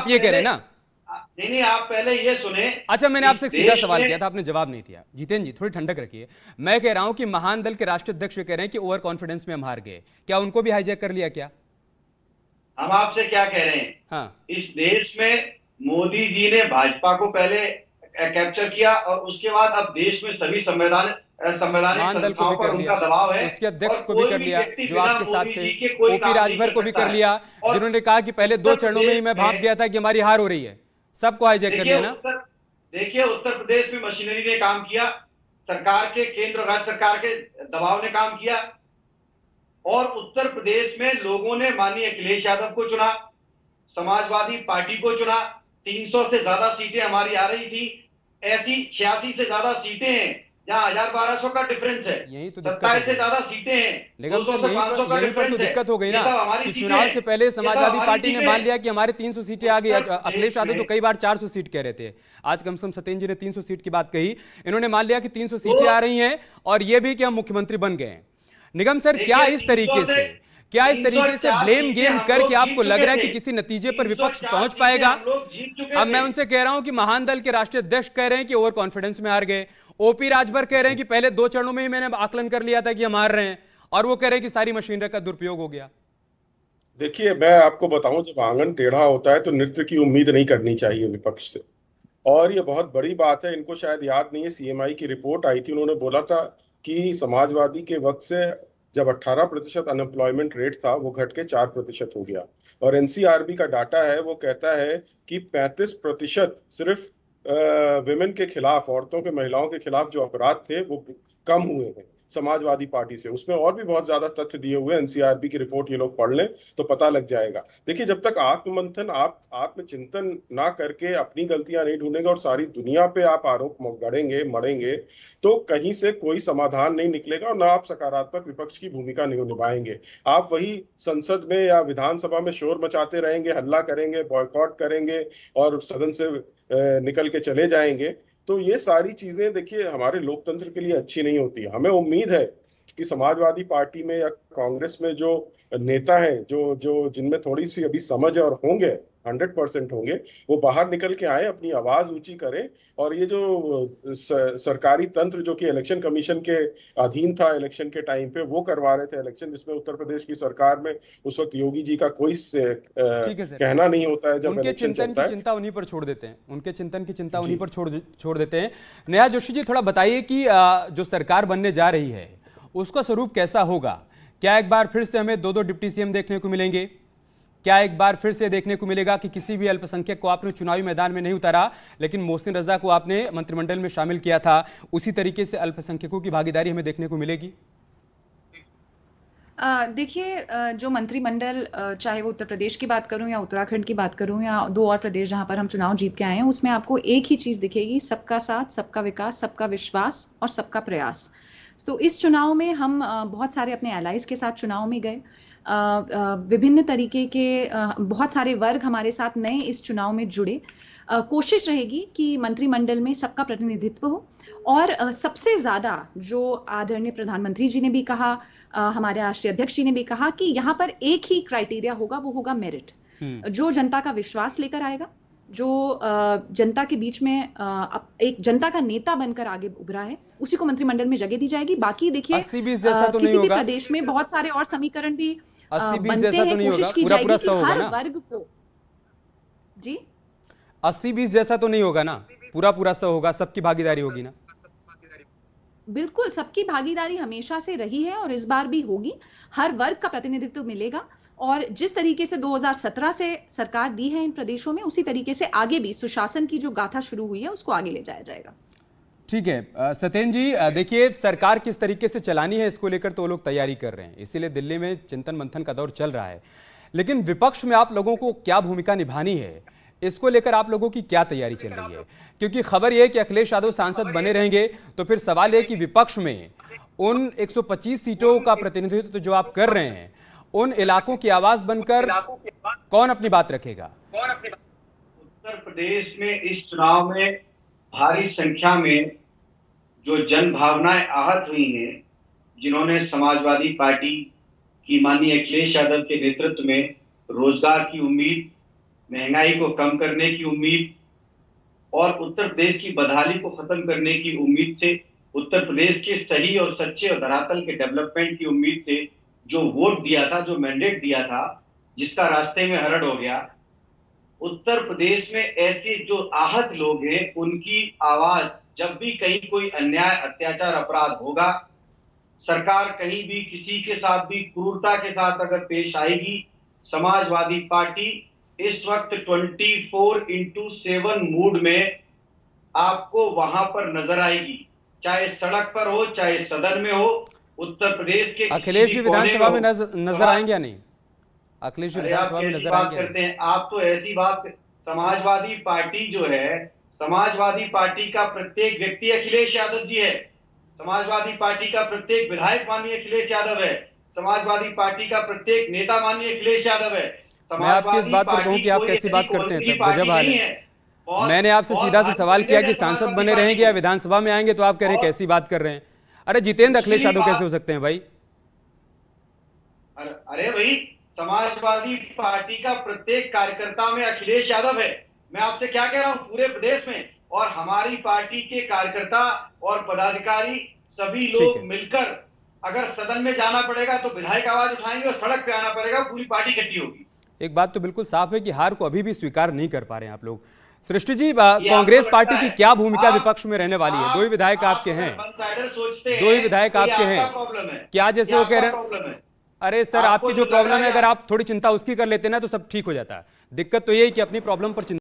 आप ये कह रहे हैं ना? नहीं नहीं, आप पहले ये सुने। अच्छा, मैंने आपसे एक सीधा सवाल किया था, आपने जवाब नहीं दिया। जितेंद्र जी थोड़ी ठंडक रखिए। मैं कह रहा हूं कि महान दल के राष्ट्रीय अध्यक्ष ये कह रहे हैं कि ओवर कॉन्फिडेंस में हम हार गए, क्या उनको भी हाईजैक कर लिया क्या? हम आपसे क्या कह रहे हैं, हाँ, इस देश में मोदी जी ने भाजपा को पहले कैप्चर किया और उसके बाद अब देश में सभी संवैधानिक महान दल को भी संस्थाओं पर कर लिया, उनका दबाव है। उसके और अध्यक्ष को भी कोई कर भी लिया व्यक्ति जो बिना आपके साथ मोदी थे। जी के कोई ओपी काम नहीं राजभर कर को भी सकता कर है। लिया, और जिन्होंने कहा कि पहले 2 उत्तर चरणों में ही प्रदेश मैं भाप में गया था कि हमारी हार हो रही है। सबको हाईजैक कर लिया ना? देखिए उत्तर प्रदेश में मशीनरी ने काम किया, सरकार के, केंद्र और राज्य सरकार के दबाव ने काम किया, और उत्तर प्रदेश में लोगों ने माननीय अखिलेश यादव को चुना, समाजवादी पार्टी को चुना। 300 से ज्यादा सीटें हमारी आ रही थी। ऐसी 86 से ज्यादा सीटें हैं जहां 1000-1200 का डिफरेंस है। यही तो दिक्कत हो 27 से गई ना ज्यादा सीटें हैं, निगम 200 सर, से 500 का यहीं पर तो डिफरेंस है। दिक्कत हो गई ये ना सब हमारी कि सीटें चुनाव हैं, से पहले ये सब समाजवादी हमारी पार्टी ने सीटें मान हैं। लिया कि हमारे 300 सीटें आ गई। उत्तर अखिलेश प्रदेश यादव तो में कई बार 400 सीट कह रहे थे। आज कम से कम सत्येंद्र जी ने 300 सीट की बात कही। इन्होंने मान लिया कि 300 तो सीटें आ रही हैं और ये भी कि हम मुख्यमंत्री बन गए हैं। निगम सर, देखिए 300 से क्या इस तरीके से 304 ब्लेम सीटें गेम हम करके लोग आपको जीत लग चुके रहा है थे। कि किसी नतीजे पर विपक्ष 304 पहुंच सीटें पाएगा? हम लोग जीत चुके अब मैं थे। उनसे कह रहा हूं कि महान दल के राष्ट्रीय अध्यक्ष कह रहे हैं कि ओवर कॉन्फिडेंस में हार गए। ओपी राजभर कह रहे हैं कि पहले 2 चरणों में ही मैंने आकलन कर लिया था कि हम हार रहे हैं, और वो कह रहे हैं कि सारी मशीनरी का दुरुपयोग हो गया। देखिए, मैं आपको बताऊं, जब आंगन टेढ़ा होता है तो नृत्य की उम्मीद नहीं करनी चाहिए विपक्ष से। और ये बहुत बड़ी बात है, इनको शायद याद नहीं है, सीएमआई की रिपोर्ट आई थी, उन्होंने बोला था कि समाजवादी के वक्त से जब 18% अनएम्प्लॉयमेंट रेट था वो घट के 4% हो गया। और एनसीआरबी का डाटा है, वो कहता है कि 35% सिर्फ विमेन के खिलाफ, औरतों के, महिलाओं के खिलाफ जो अपराध थे वो कम हुए हैं समाजवादी पार्टी से। उसमें और भी बहुत ज्यादा तथ्य दिए हुए हैं, एनसीआरबी की रिपोर्ट ये लोग पढ़ लें तो पता लग जाएगा। देखिए, जब तक आत्ममंथन, आप आत्मचिंतन ना करके अपनी गलतियां नहीं ढूंढेंगे और सारी दुनिया पे आप आरोप गढ़ेंगे मढ़ेंगे, तो कहीं से कोई समाधान नहीं निकलेगा और ना आप सकारात्मक विपक्ष की भूमिका नहीं निभाएंगे। आप वही संसद में या विधानसभा में शोर मचाते रहेंगे, हल्ला करेंगे, बॉयकॉट करेंगे और सदन से निकल के चले जाएंगे। तो ये सारी चीजें देखिए हमारे लोकतंत्र के लिए अच्छी नहीं होती। हमें उम्मीद है कि समाजवादी पार्टी में या कांग्रेस में जो नेता हैं, जो जो जिनमें थोड़ी सी अभी समझ है, और होंगे, 100% होंगे, वो बाहर निकल के आए, अपनी आवाज ऊंची करें। और ये जो सरकारी तंत्र जो कि इलेक्शन कमीशन के अधीन था इलेक्शन के टाइम पे, वो करवा रहे थे इलेक्शन, जिसमें उत्तर प्रदेश की सरकार में उस वक्त योगी जी का कोई ठीक है सर, कहना नहीं होता है जब उनके इलेक्शन चिंतन की चलता है। चिंता उन्हीं पर छोड़ देते हैं, उनके चिंतन की चिंता उन्हीं जी। पर छोड़ देते हैं। नेहा जोशी जी, थोड़ा बताइए कि जो सरकार बनने जा रही है उसका स्वरूप कैसा होगा? क्या एक बार फिर से हमें 2-2 डिप्टी सीएम देखने को मिलेंगे? क्या एक बार फिर से देखने को मिलेगा कि किसी भी अल्पसंख्यक को आपने चुनावी मैदान में नहीं उतारा, लेकिन मोहसिन रजा को आपने मंत्रिमंडल में शामिल किया था, उसी तरीके से अल्पसंख्यकों की भागीदारी हमें देखने को मिलेगी? देखिए, जो मंत्रिमंडल, चाहे वो उत्तर प्रदेश की बात करूं या उत्तराखंड की बात करूं या 2 और प्रदेश जहां पर हम चुनाव जीत के आए हैं, उसमें आपको एक ही चीज दिखेगी: सबका साथ, सबका विकास, सबका विश्वास और सबका प्रयास। तो इस चुनाव में हम बहुत सारे अपने एलाइज के साथ चुनाव में गए। विभिन्न तरीके के बहुत सारे वर्ग हमारे साथ नए इस चुनाव में जुड़े। कोशिश रहेगी कि मंत्रिमंडल में सबका प्रतिनिधित्व हो। और सबसे ज्यादा जो आदरणीय प्रधानमंत्री जी ने भी कहा, हमारे राष्ट्रीय अध्यक्ष जी ने भी कहा कि यहाँ पर एक ही क्राइटेरिया होगा, वो होगा मेरिट। जो जनता का विश्वास लेकर आएगा, जो जनता के बीच में एक जनता का नेता बनकर आगे उभरा है, उसी को मंत्रिमंडल में जगह दी जाएगी। बाकी देखिए, 80-20 जैसा तो नहीं किसी भी होगा? प्रदेश में बहुत सारे और समीकरण भी 80-20 बनते जैसा तो हैं। नहीं होगा? कोशिश की पूरा जाएगी कि 100 होगा हर ना? वर्ग को। जी, 80-20 जैसा तो नहीं होगा ना? पूरा 100 होगा, सबकी भागीदारी होगी ना? बिल्कुल, सबकी भागीदारी हमेशा से रही है और इस बार भी होगी। हर वर्ग का प्रतिनिधित्व मिलेगा और जिस तरीके से 2017 से सरकार दी है इन प्रदेशों में, उसी तरीके से आगे भी सुशासन की जो गाथा शुरू हुई है उसको आगे ले जाया जाएगा। ठीक है सत्येंद्र जी, देखिए सरकार किस तरीके से चलानी है इसको लेकर तो वो लोग तैयारी कर रहे हैं, इसीलिए दिल्ली में चिंतन मंथन का दौर चल रहा है। लेकिन विपक्ष में आप लोगों को क्या भूमिका निभानी है, इसको लेकर आप लोगों की क्या तैयारी चल रही है? क्योंकि खबर यह है कि अखिलेश यादव सांसद बने रहेंगे, तो फिर सवाल यह कि विपक्ष में उन 125 सीटों का प्रतिनिधित्व जो आप कर रहे हैं, उन इलाकों की आवाज बनकर कौन अपनी बात रखेगा? उत्तर प्रदेश में इस चुनाव में भारी संख्या में जो जन भावनाएं आहत हुई हैं, जिन्होंने समाजवादी पार्टी की माननीय अखिलेश यादव के नेतृत्व में रोजगार की उम्मीद महंगाई को कम करने की उम्मीद और उत्तर प्रदेश की बदहाली को खत्म करने की उम्मीद से, उत्तर प्रदेश के सही और सच्चे और धरातल के डेवलपमेंट की उम्मीद से जो वोट दिया था, जो मैंडेट दिया था, जिसका रास्ते में हरड़ हो गया, उत्तर प्रदेश में ऐसे जो आहत लोग हैं उनकी आवाज जब भी कहीं कोई अन्याय, अत्याचार, अपराध होगा, सरकार कहीं भी किसी के साथ भी क्रूरता के साथ अगर पेश आएगी, समाजवादी पार्टी इस वक्त 24/7 मूड में आपको वहां पर नजर आएगी, चाहे सड़क पर हो, चाहे सदन में हो, उत्तर प्रदेश के अखिलेश जी विधानसभा में नजर आएंगे या नहीं? अखिलेश जी अरे आप विधानसभा में कैसी नजर बात आएंगे? करते हैं आप? तो ऐसी बात, समाजवादी पार्टी जो है, समाजवादी पार्टी का प्रत्येक व्यक्ति अखिलेश यादव जी है, समाजवादी पार्टी का प्रत्येक विधायक माननीय अखिलेश यादव है, समाजवादी पार्टी का प्रत्येक नेता माननीय अखिलेश यादव है। मैं आपकी इस बात पर कहूं कि आप कैसी बात करते हैं, तब गजब हाल है। मैंने आपसे सीधा से सवाल किया कि सांसद बने रहेंगे या विधानसभा में आएंगे, तो आप कह रहे हैं कैसी बात कर रहे हैं। अरे जितेंद्र अखिलेश यादव कैसे हो सकते हैं भाई? अरे भाई, समाजवादी पार्टी का प्रत्येक कार्यकर्ता में अखिलेश यादव है। मैं आपसे क्या कह रहा हूं, पूरे प्रदेश में, और हमारी पार्टी के कार्यकर्ता और पदाधिकारी सभी लोग मिलकर अगर सदन में जाना पड़ेगा तो विधायक आवाज उठाएंगे और सड़क पे आना पड़ेगा, पूरी पार्टी इकट्ठी होगी। एक बात तो बिल्कुल साफ है कि हार को अभी भी स्वीकार नहीं कर पा रहे हैं आप लोग। सृष्टि जी, कांग्रेस पार्टी की क्या भूमिका विपक्ष में रहने वाली है? दो ही विधायक आपके हैं, दो ही विधायक आपके हैं, क्या जैसे वो कह रहे हैं? अरे सर, आपकी जो प्रॉब्लम है, अगर आप थोड़ी चिंता उसकी कर लेते ना तो सब ठीक हो जाता है। दिक्कत तो यही कि अपनी प्रॉब्लम पर